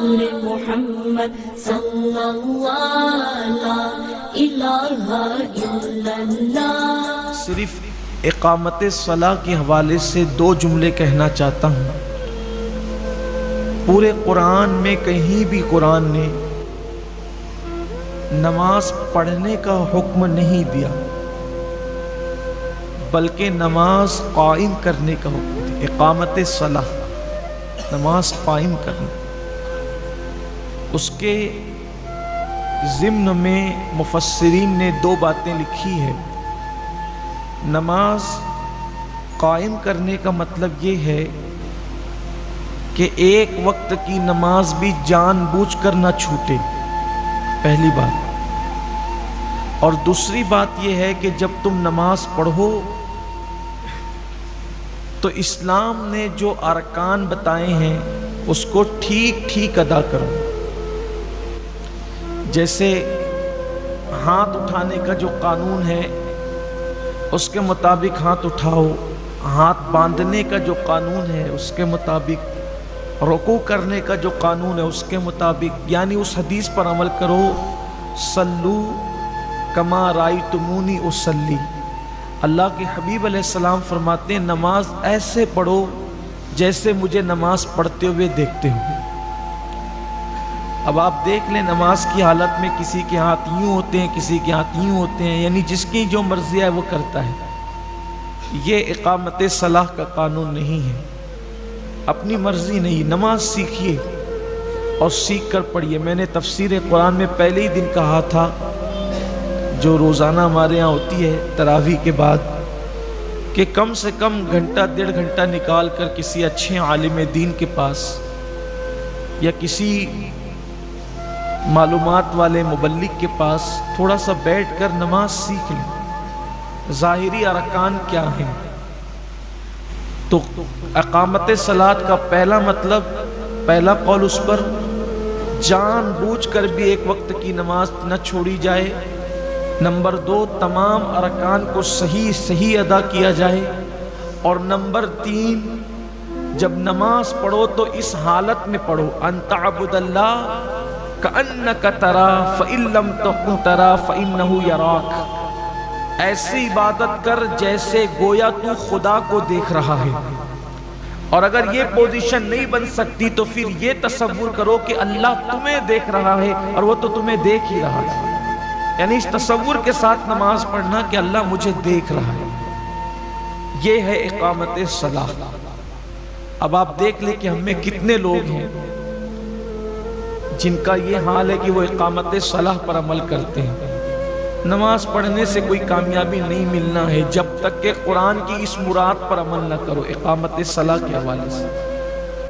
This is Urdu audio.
نور محمد صلی اللہ لا الہ الا اللہ۔ صرف اقامت صلاح کے حوالے سے 2 جملے کہنا چاہتا ہوں۔ پورے قرآن میں کہیں بھی قرآن نے نماز پڑھنے کا حکم نہیں دیا، بلکہ نماز قائم کرنے کا حکم دیا۔ اقامت صلاح، نماز قائم کرنا۔ اس کے ضمن میں مفسرین نے 2 باتیں لکھی ہے۔ نماز قائم کرنے کا مطلب یہ ہے کہ ایک وقت کی نماز بھی جان بوجھ کر نہ چھوٹے، پہلی بات۔ اور دوسری بات یہ ہے کہ جب تم نماز پڑھو تو اسلام نے جو ارکان بتائے ہیں اس کو ٹھیک ٹھیک ادا کرو۔ جیسے ہاتھ اٹھانے کا جو قانون ہے اس کے مطابق ہاتھ اٹھاؤ، ہاتھ باندھنے کا جو قانون ہے اس کے مطابق، رکوع کرنے کا جو قانون ہے اس کے مطابق، یعنی اس حدیث پر عمل کرو، صلو کما رأیتمونی اصلی۔ اللہ کے حبیب علیہ السلام فرماتے ہیں نماز ایسے پڑھو جیسے مجھے نماز پڑھتے ہوئے دیکھتے ہو۔ اب آپ دیکھ لیں نماز کی حالت میں کسی کے ہاتھ یوں ہوتے ہیں، کسی کے ہاتھ یوں ہوتے ہیں، یعنی جس کی جو مرضی ہے وہ کرتا ہے۔ یہ اقامت صلاح کا قانون نہیں ہے، اپنی مرضی نہیں۔ نماز سیکھیے اور سیکھ کر پڑھیے۔ میں نے تفسیر قرآن میں پہلے ہی دن کہا تھا، جو روزانہ ہمارے ہاں ہوتی ہے تراویح کے بعد، کہ کم سے کم گھنٹہ 1.5 گھنٹہ نکال کر کسی اچھے عالم دین کے پاس یا کسی معلومات والے مبلغ کے پاس تھوڑا سا بیٹھ کر نماز سیکھ لیں، ظاہری ارکان کیا ہیں۔ تو اقامت صلاۃ کا پہلا مطلب، پہلا قول اس پر جان بوجھ کر بھی ایک وقت کی نماز نہ چھوڑی جائے۔ نمبر 2، تمام ارکان کو صحیح ادا کیا جائے۔ اور نمبر 3، جب نماز پڑھو تو اس حالت میں پڑھو، ان تعبد اللہ کأنک ترا فإن لم تکن ترا فإنہ یراک۔ ایسی عبادت کر جیسے گویا تو خدا کو دیکھ رہا ہے۔ اور اگر یہ پوزیشن نہیں بن سکتی تو پھر یہ تصور کرو کہ اللہ تمہیں دیکھ رہا ہے اور وہ تو تمہیں دیکھ ہی رہا ہے، یعنی اس تصور کے ساتھ نماز پڑھنا کہ اللہ مجھے دیکھ رہا ہے۔ یہ ہے اقامت صلاح۔ اب آپ دیکھ لیں کہ ہم میں کتنے لوگ ہیں جن کا یہ حال ہے کہ وہ اقامت صلاح پر عمل کرتے ہیں۔ نماز پڑھنے سے کوئی کامیابی نہیں ملنا ہے جب تک کہ قرآن کی اس مراد پر عمل نہ کرو، اقامت صلاح کے حوالے سے۔